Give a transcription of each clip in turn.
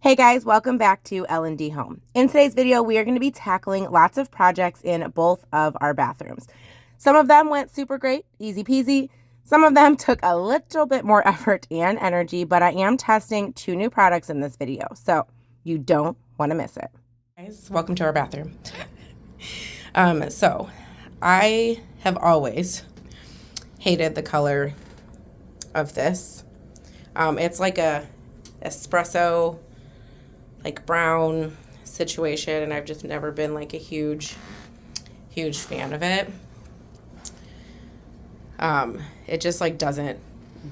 Hey guys, welcome back to landdhome. In today's video, we are going to be tackling lots of projects in both of our bathrooms. Some of them went super great, easy peasy. Some of them took a little bit more effort and energy, but I am testing 2 new products in this video, so you don't want to miss it. Guys, welcome to our bathroom. So I have always hated the color of this. It's like a espresso, like brown situation, and I've just never been like a huge fan of it. It just like doesn't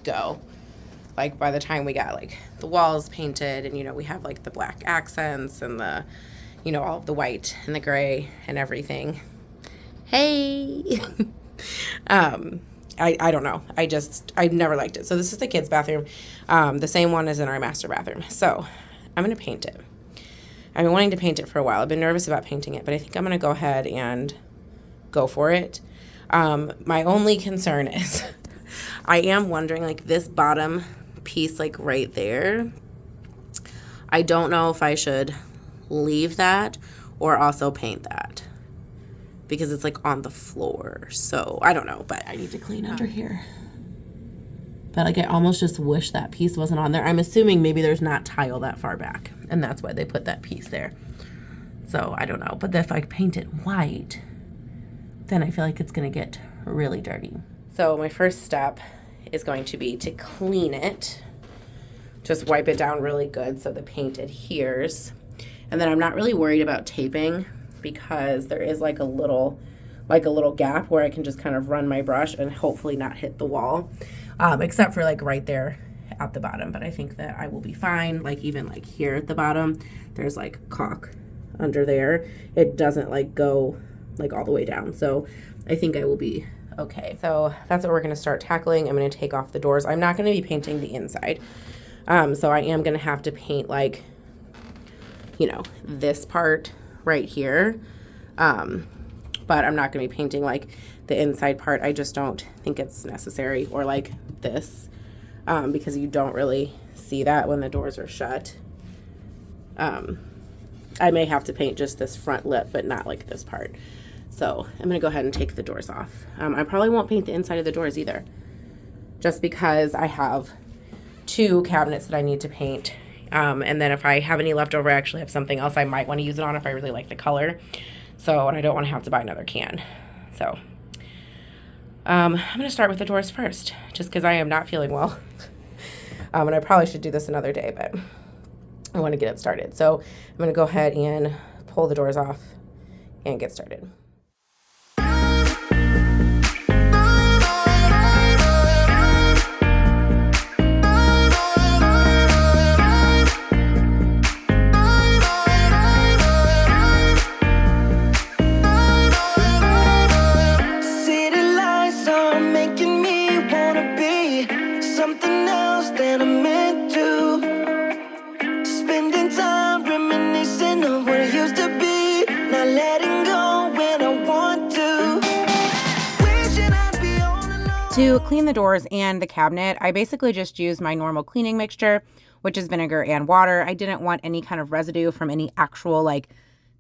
go. Like by the time we got like the walls painted and we have like the black accents and the all of the white and the gray and everything. Hey. I don't know. I've never liked it. So this is the kids' bathroom. The same one as in our master bathroom. So I'm going to paint it. I've been wanting to paint it for a while. I've been nervous about painting it, but I think I'm going to go ahead and go for it. My only concern is I am wondering, like, this bottom piece, like, right there, I don't know if I should leave that or also paint that because it's, like, on the floor. So I don't know, but I need to clean under here. But like I almost just wish that piece wasn't on there. I'm assuming maybe there's not tile that far back, and that's why they put that piece there. So I don't know. But if I paint it white, then I feel like it's going to get really dirty. So my first step is going to be to clean it. Just wipe it down really good so the paint adheres. And then I'm not really worried about taping because there is like a little gap where I can just kind of run my brush and hopefully not hit the wall. Except for like right there at the bottom, but I think that I will be fine. Like even like here at the bottom, there's like caulk under there. It doesn't like go like all the way down. So I think I will be okay. So that's what we're going to start tackling. I'm going to take off the doors. I'm not going to be painting the inside. So I am going to have to paint like, this part right here. But I'm not going to be painting like the inside part. I just don't think it's necessary, or like this, because you don't really see that when the doors are shut. I may have to paint just this front lip, but not like this part. So I'm going to go ahead and take the doors off. I probably won't paint the inside of the doors either, just because I have 2 cabinets that I need to paint. And then if I have any left over, I actually have something else I might want to use it on if I really like the color. So, and I don't want to have to buy another can. So, I'm going to start with the doors first, just because I am not feeling well. And I probably should do this another day, but I want to get it started. So, I'm going to go ahead and pull the doors off and get started. To clean the doors and the cabinet, I basically just used my normal cleaning mixture, which is vinegar and water. I didn't want any kind of residue from any actual like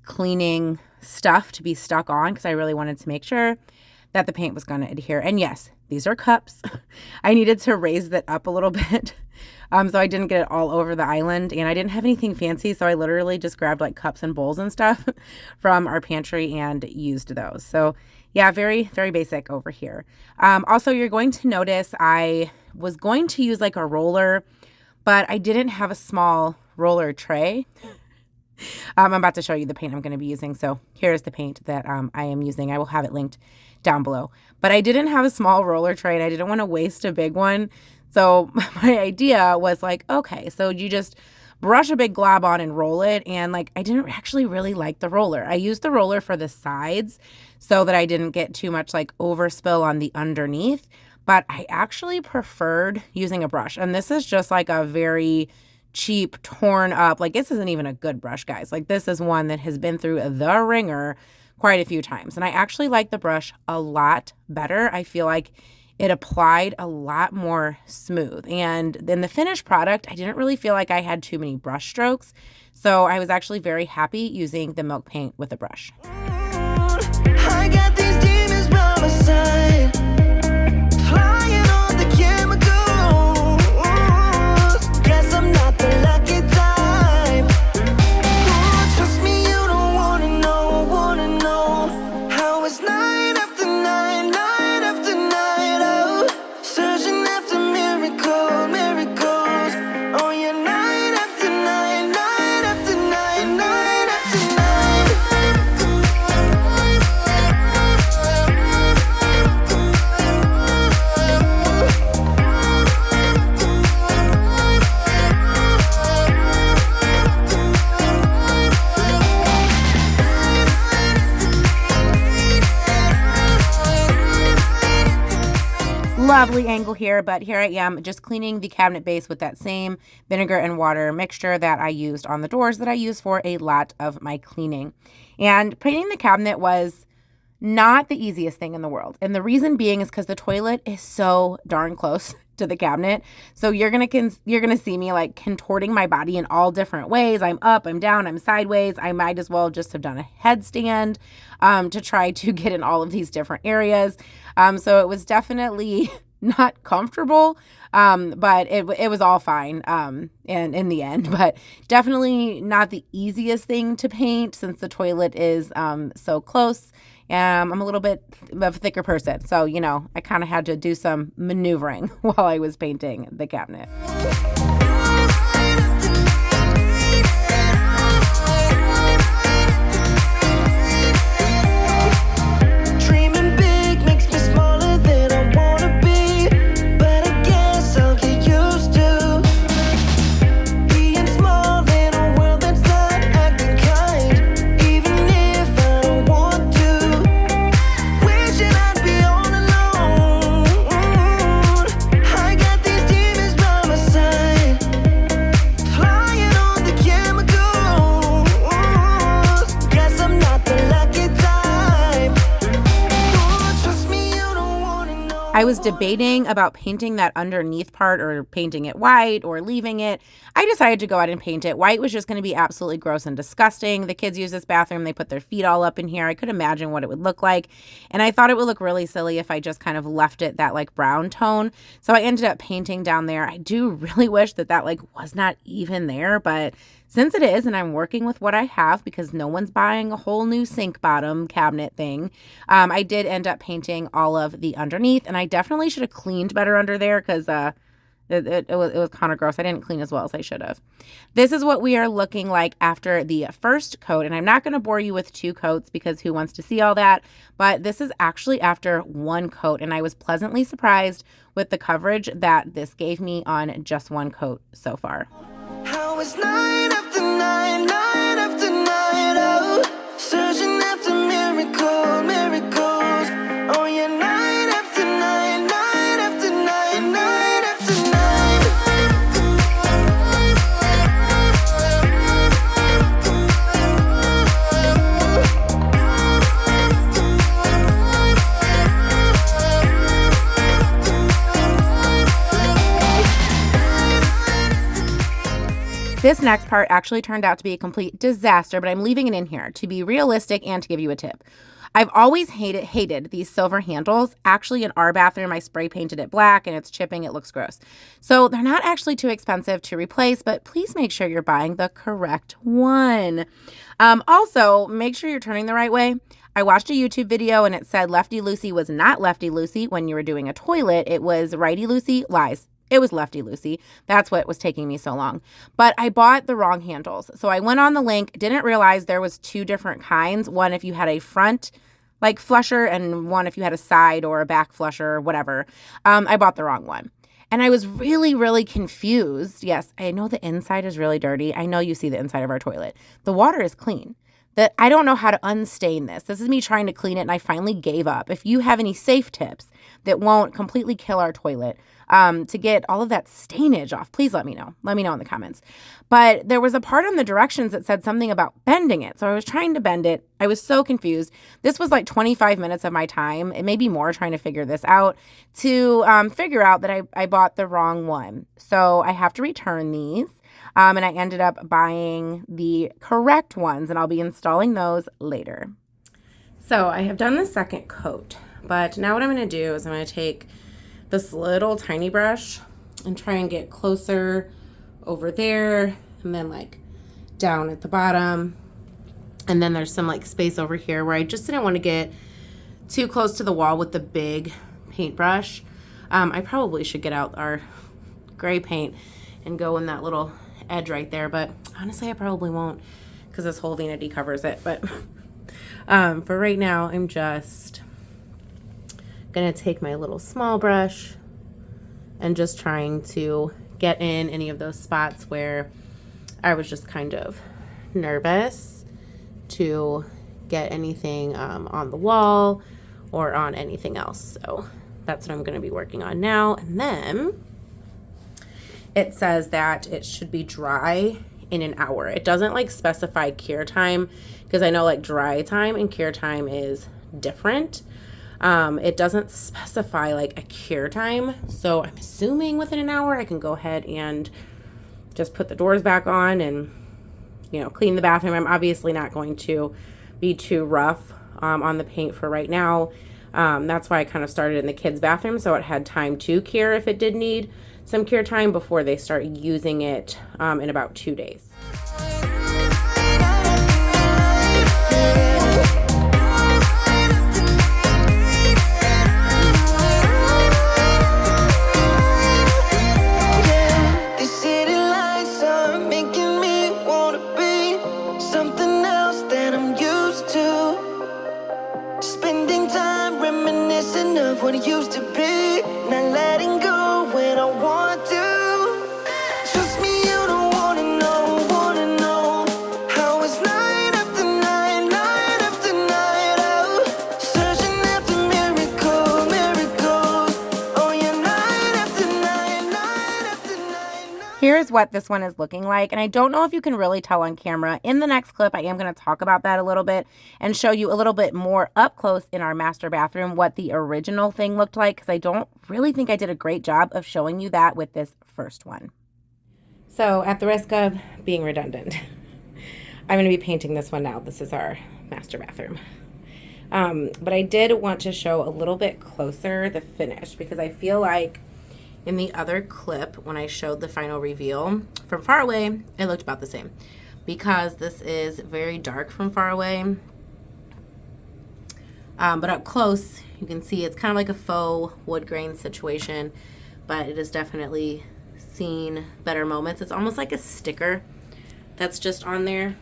cleaning stuff to be stuck on because I really wanted to make sure that the paint was going to adhere. And yes, these are cups. I needed to raise that up a little bit so I didn't get it all over the island, and I didn't have anything fancy, so I literally just grabbed like cups and bowls and stuff from our pantry and used those. So yeah, very, very basic over here. Also, you're going to notice I was going to use like a roller, but I didn't have a small roller tray. I'm about to show you the paint I'm going to be using. So here's the paint that I am using. I will have it linked down below. But I didn't have a small roller tray, and I didn't want to waste a big one. So my idea was like, okay, so you just brush a big glob on and roll it. And like, I didn't actually really like the roller. I used the roller for the sides so that I didn't get too much like overspill on the underneath. But I actually preferred using a brush. And this is just like a very cheap, torn up, like this isn't even a good brush, guys. Like this is one that has been through the ringer quite a few times. And I actually like the brush a lot better. I feel like it applied a lot more smooth. And then the finished product, I didn't really feel like I had too many brush strokes. So I was actually very happy using the milk paint with the brush. I got these demons by my side, flying on the chemicals. Guess I'm not the lucky type. Trust me, you don't wanna know how it's night after night, night after night. Oh, searching after miracles. Oh yeah, night after night, night after night, night after night. Lovely angle here, but here I am just cleaning the cabinet base with that same vinegar and water mixture that I used on the doors that I use for a lot of my cleaning. And painting the cabinet was not the easiest thing in the world. And the reason being is because the toilet is so darn close to the cabinet. So you're gonna see me like contorting my body in all different ways. I'm up, I'm down, I'm sideways. I might as well just have done a headstand to try to get in all of these different areas. So it was definitely not comfortable, but it was all fine and in the end. But definitely not the easiest thing to paint since the toilet is so close. I'm a little bit of a thicker person, so, I kind of had to do some maneuvering while I was painting the cabinet. Dreaming big makes me smaller than I wanna be, but I guess I'll get used to being small in a world that's not acting kind, even if I don't want to. Wishing I'd be all alone. I got these demons by my side, flying on the chemicals. Guess I'm not the lucky type. Trust me, you don't wanna know. I was debating about painting that underneath part or painting it white or leaving it. I decided to go out and paint it. White was just going to be absolutely gross and disgusting. The kids use this bathroom. They put their feet all up in here. I could imagine what it would look like. And I thought it would look really silly if I just kind of left it that like brown tone. So I ended up painting down there. I do really wish that like was not even there, but since it is, and I'm working with what I have because no one's buying a whole new sink bottom cabinet thing, I did end up painting all of the underneath, and I definitely should have cleaned better under there because it was kind of gross. I didn't clean as well as I should have. This is what we are looking like after the first coat, and I'm not going to bore you with 2 coats because who wants to see all that, but this is actually after 1 coat, and I was pleasantly surprised with the coverage that this gave me on just 1 coat so far. How is night after night, night after night, oh, searching after miracles. Oh yeah, night after night, night after night, night after night. This next part actually turned out to be a complete disaster, but I'm leaving it in here to be realistic and to give you a tip. I've always hated these silver handles. Actually, in our bathroom, I spray painted it black and it's chipping. It looks gross. So they're not actually too expensive to replace, but please make sure you're buying the correct one. Also, make sure you're turning the right way. I watched a YouTube video and it said lefty loosey was not lefty loosey when you were doing a toilet. It was righty loosey. Lies. It was lefty loosey. That's what was taking me so long. But I bought the wrong handles. So I went on the link, didn't realize there was 2 different kinds. One if you had a front like flusher and one if you had a side or a back flusher or whatever. I bought the wrong one. And I was really, really confused. Yes, I know the inside is really dirty. I know you see the inside of our toilet. The water is clean. that I don't know how to unstain this. This is me trying to clean it, and I finally gave up. If you have any safe tips that won't completely kill our toilet to get all of that stainage off, please let me know. Let me know in the comments. But there was a part on the directions that said something about bending it. So I was trying to bend it. I was so confused. This was like 25 minutes of my time. It may be more trying to figure this out to figure out that I bought the wrong one. So I have to return these. And I ended up buying the correct ones, and I'll be installing those later. So I have done the second coat, but now what I'm going to do is I'm going to take this little tiny brush and try and get closer over there, and then like down at the bottom. And then there's some like space over here where I just didn't want to get too close to the wall with the big paintbrush. I probably should get out our gray paint and go in that little edge right there, but honestly I probably won't because this whole vanity covers it. But for right now I'm just gonna take my little small brush and just trying to get in any of those spots where I was just kind of nervous to get anything on the wall or on anything else. So that's what I'm going to be working on now. And then it says that it should be dry in an hour. It doesn't like specify cure time, because I know like dry time and cure time is different. It doesn't specify like a cure time. So I'm assuming within an hour I can go ahead and just put the doors back on and, you know, clean the bathroom. I'm obviously not going to be too rough on the paint for right now. That's why I kind of started in the kids' bathroom, so it had time to cure if it did need some cure time before they start using it in about 2 days. What it used to be, not letting go when I want to. Trust me, you don't wanna know how it's night after night, night after night. Oh, searching after miracles. Oh yeah, night after night, night after night. Here's what this one is looking like, and I don't know if you can really tell on camera. In the next clip, I am going to talk about that a little bit and show you a little bit more up close in our master bathroom what the original thing looked like, because I don't really think I did a great job of showing you that with this first one. So at the risk of being redundant, I'm going to be painting this one now. This is our master bathroom. But I did want to show a little bit closer the finish, because I feel like in the other clip, when I showed the final reveal, from far away, it looked about the same. Because this is very dark from far away. But up close, you can see it's kind of like a faux wood grain situation, but it has definitely seen better moments. It's almost like a sticker that's just on there.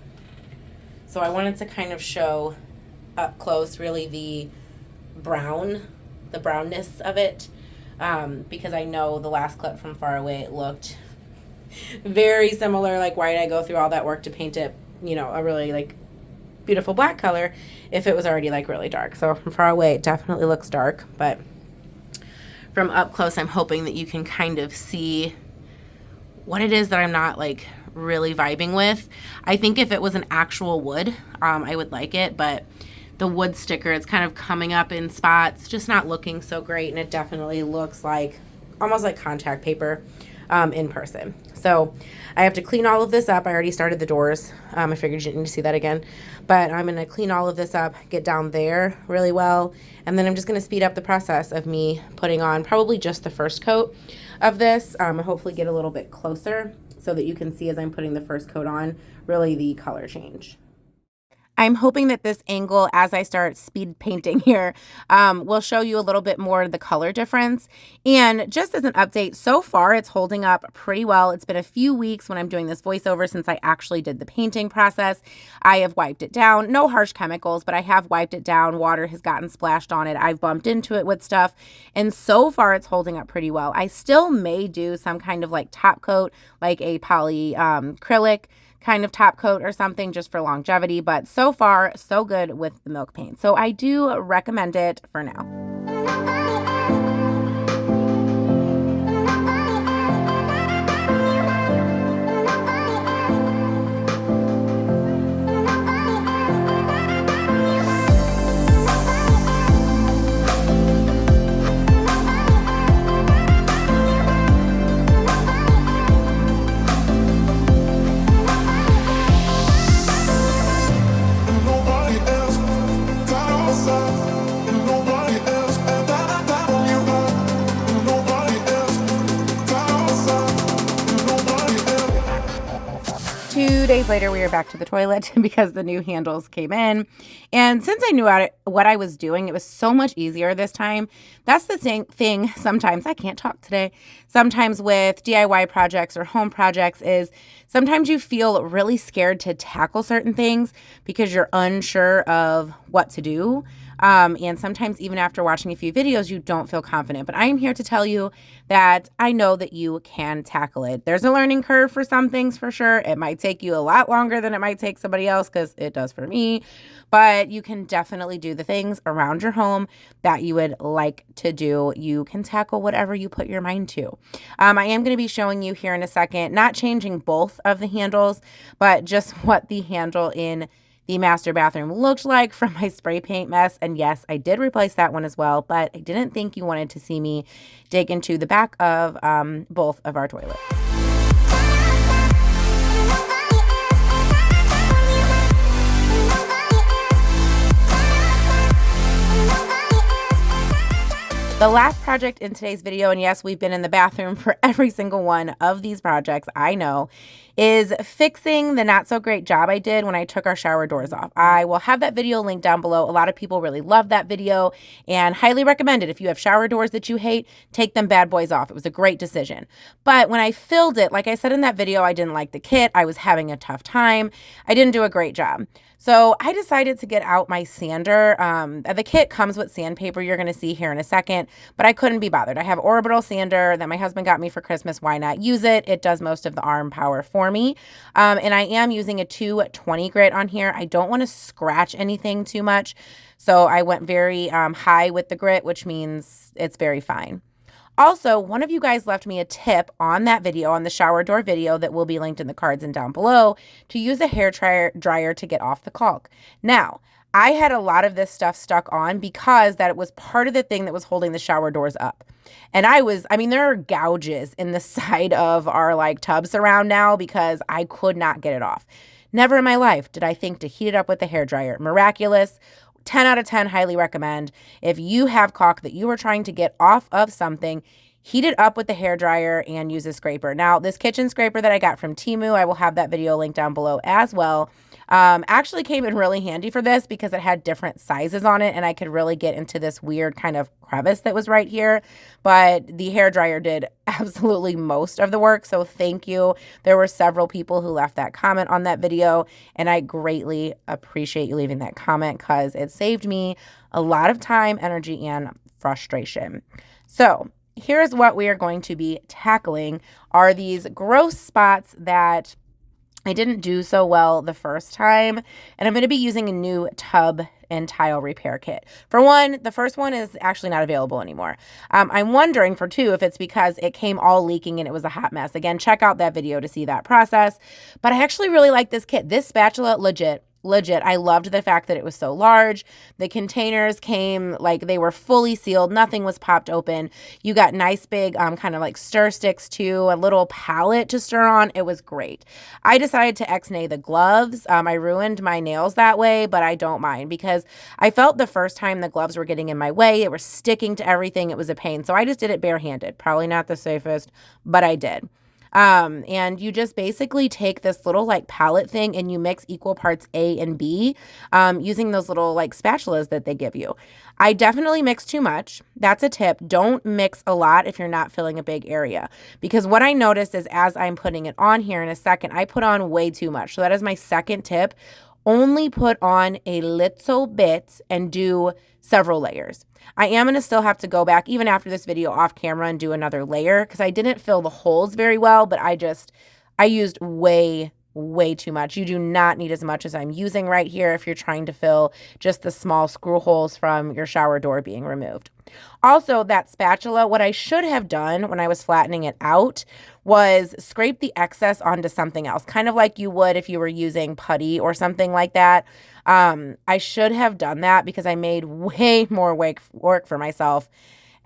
So I wanted to kind of show up close really the brownness of it. Because I know the last clip from far away, it looked very similar. Like, why did I go through all that work to paint it, you know, a really like beautiful black color if it was already like really dark? So from far away, it definitely looks dark, but from up close, I'm hoping that you can kind of see what it is that I'm not like really vibing with. I think if it was an actual wood, I would like it, but the wood sticker, it's kind of coming up in spots, just not looking so great, and it definitely looks like almost like contact paper in person. So I have to clean all of this up. I already started the doors. I figured you didn't need to see that again, but I'm going to clean all of this up, get down there really well, and then I'm just going to speed up the process of me putting on probably just the first coat of this, and hopefully get a little bit closer so that you can see as I'm putting the first coat on really the color change. I'm hoping that this angle, as I start speed painting here, will show you a little bit more of the color difference. And just as an update, so far it's holding up pretty well. It's been a few weeks when I'm doing this voiceover since I actually did the painting process. I have wiped it down. No harsh chemicals, but I have wiped it down. Water has gotten splashed on it. I've bumped into it with stuff. And so far it's holding up pretty well. I still may do some kind of like top coat, like a poly acrylic, kind of top coat or something just for longevity. But so far, so good with the milk paint. So I do recommend it for now. 2 days later, we were back to the toilet because the new handles came in. And since I knew what I was doing, it was so much easier this time. That's the thing sometimes, I can't talk today, sometimes with DIY projects or home projects is sometimes you feel really scared to tackle certain things because you're unsure of what to do. And sometimes even after watching a few videos, you don't feel confident. But I am here to tell you that I know that you can tackle it. There's a learning curve for some things for sure. It might take you a lot longer than it might take somebody else because it does for me. But you can definitely do the things around your home that you would like to do. You can tackle whatever you put your mind to. I am going to be showing you here in a second, not changing both of the handles, but just what the handle in the master bathroom looked like from my spray paint mess. And yes, I did replace that one as well, but I didn't think you wanted to see me dig into the back of both of our toilets. The last project in today's video, and yes, we've been in the bathroom for every single one of these projects, I know, is fixing the not so great job I did when I took our shower doors off. I will have that video linked down below. A lot of people really love that video and highly recommend it. If you have shower doors that you hate, take them bad boys off. It was a great decision. But when I filled it, like I said in that video, I didn't like the kit. I was having a tough time. I didn't do a great job. So I decided to get out my sander. The kit comes with sandpaper you're going to see here in a second, but I couldn't be bothered. I have orbital sander that my husband got me for Christmas. Why not use it? It does most of the arm power for me. And I am using a 220 grit on here. I don't want to scratch anything too much. So I went very high with the grit, which means it's very fine. Also, one of you guys left me a tip on that video, on the shower door video that will be linked in the cards and down below, to use a hair dryer to get off the caulk. Now, I had a lot of this stuff stuck on because that it was part of the thing that was holding the shower doors up. And there are gouges in the side of our tub surround now because I could not get it off. Never in my life did I think to heat it up with a hair dryer. Miraculous. 10 out of 10, highly recommend. If you have caulk that you are trying to get off of something, heat it up with the hair dryer and use a scraper. Now, this kitchen scraper that I got from Temu, I will have that video linked down below as well, actually came in really handy for this because it had different sizes on it and I could really get into this weird kind of crevice that was right here. But the hair dryer did absolutely most of the work. So thank you. There were several people who left that comment on that video and I greatly appreciate you leaving that comment because it saved me a lot of time, energy, and frustration. So here's what we are going to be tackling are these gross spots that I didn't do so well the first time, and I'm going to be using a new tub and tile repair kit. For one, the first one is actually not available anymore. I'm wondering for two if it's because it came all leaking and it was a hot mess. Again, check out that video to see that process. But I actually really like this kit. This spatula, legit. I loved the fact that it was so large. The containers came they were fully sealed. Nothing was popped open. You got nice big kind of stir sticks too, a little palette to stir on. It was great. I decided to ex-nay the gloves. I ruined my nails that way, but I don't mind because I felt the first time the gloves were getting in my way. It was sticking to everything. It was a pain. So I just did it barehanded. Probably not the safest, but I did. And you just basically take this little palette thing and you mix equal parts A and B using those little spatulas that they give you. I definitely mix too much. That's a tip. Don't mix a lot if you're not filling a big area. Because what I noticed is as I'm putting it on here in a second, I put on way too much. So that is my second tip. Only put on a little bit and do several layers. I am going to still have to go back even after this video off camera and do another layer because I didn't fill the holes very well, but I used way way too much. You do not need as much as I'm using right here if you're trying to fill just the small screw holes from your shower door being removed. Also, that spatula, what I should have done when I was flattening it out was scrape the excess onto something else, kind of like you would if you were using putty or something like that. I should have done that because I made way more work for myself,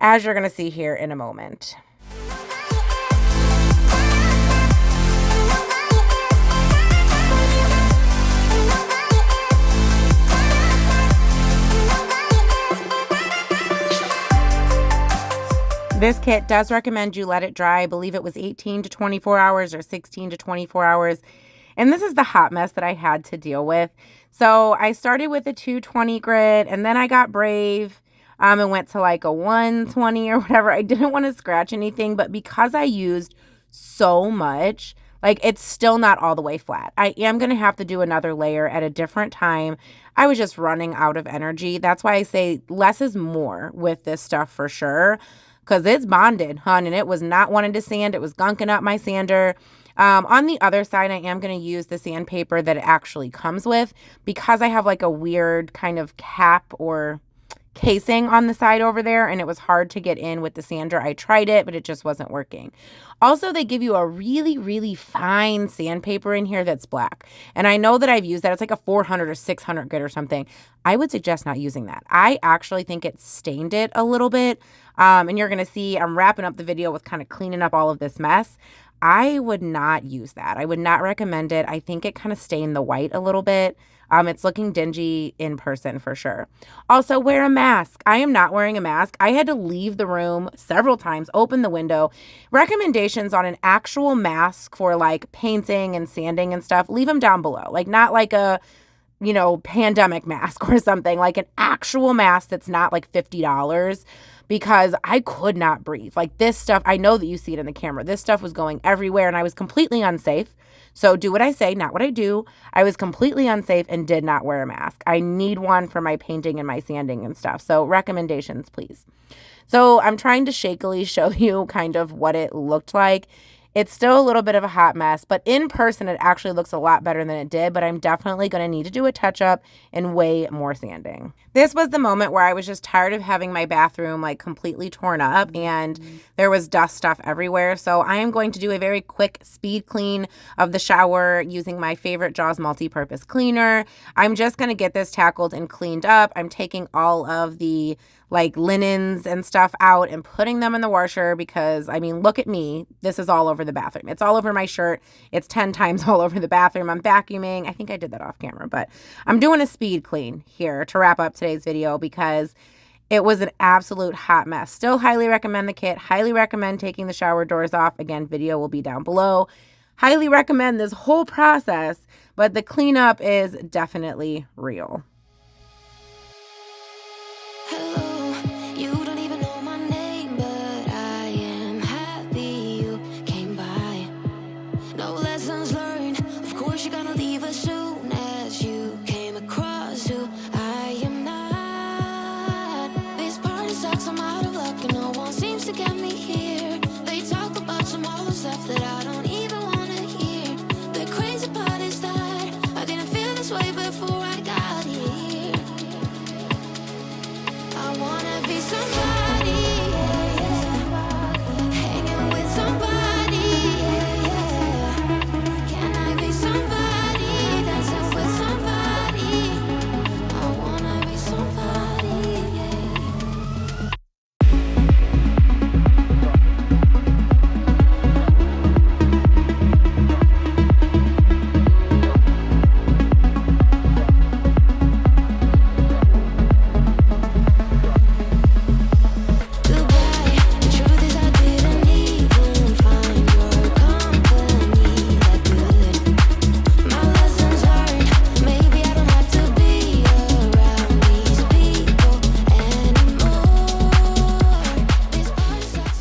as you're going to see here in a moment. This kit does recommend you let it dry. I believe it was 18 to 24 hours or 16 to 24 hours. And this is the hot mess that I had to deal with. So I started with a 220 grit, and then I got brave and went to like a 120 or whatever. I didn't want to scratch anything, but because I used so much, like it's still not all the way flat. I am going to have to do another layer at a different time. I was just running out of energy. That's why I say less is more with this stuff for sure. Because it's bonded, hun, and it was not wanting to sand. It was gunking up my sander. On the other side, I am going to use the sandpaper that it actually comes with because I have like a weird kind of cap or casing on the side over there, and it was hard to get in with the sander. I tried it, but it just wasn't working. Also, they give you a really, really fine sandpaper in here that's black. And I know that I've used that. It's like a 400 or 600 grit or something. I would suggest not using that. I actually think it stained it a little bit. And you're going to see I'm wrapping up the video with kind of cleaning up all of this mess. I would not use that. I would not recommend it. I think it kind of stained the white a little bit. It's looking dingy in person for sure. Also, wear a mask. I am not wearing a mask. I had to leave the room several times, open the window. Recommendations on an actual mask for like painting and sanding and stuff, leave them down below. Like not like a, pandemic mask or something, like an actual mask that's not like $50. Because I could not breathe. Like this stuff, I know that you see it in the camera. This stuff was going everywhere and I was completely unsafe. So do what I say, not what I do. I was completely unsafe and did not wear a mask. I need one for my painting and my sanding and stuff. So recommendations, please. So I'm trying to shakily show you kind of what it looked like. It's still a little bit of a hot mess, but in person, it actually looks a lot better than it did, but I'm definitely going to need to do a touch-up and way more sanding. This was the moment where I was just tired of having my bathroom like completely torn up and there was dust stuff everywhere. So I am going to do a very quick speed clean of the shower using my favorite Jaws multi-purpose cleaner. I'm just going to get this tackled and cleaned up. I'm taking all of the like linens and stuff out and putting them in the washer because, I mean, look at me. This is all over the bathroom. It's all over my shirt. It's 10 times all over the bathroom. I'm vacuuming. I think I did that off camera, but I'm doing a speed clean here to wrap up today's video because it was an absolute hot mess. Still highly recommend the kit. Highly recommend taking the shower doors off. Again, video will be down below. Highly recommend this whole process, but the cleanup is definitely real.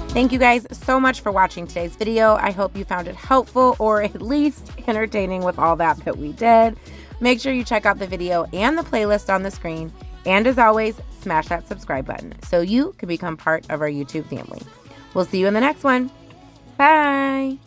Thank you guys so much for watching today's video. I hope you found it helpful or at least entertaining with all that we did. Make sure you check out the video and the playlist on the screen. And as always, smash that subscribe button so you can become part of our YouTube family. We'll see you in the next one. Bye.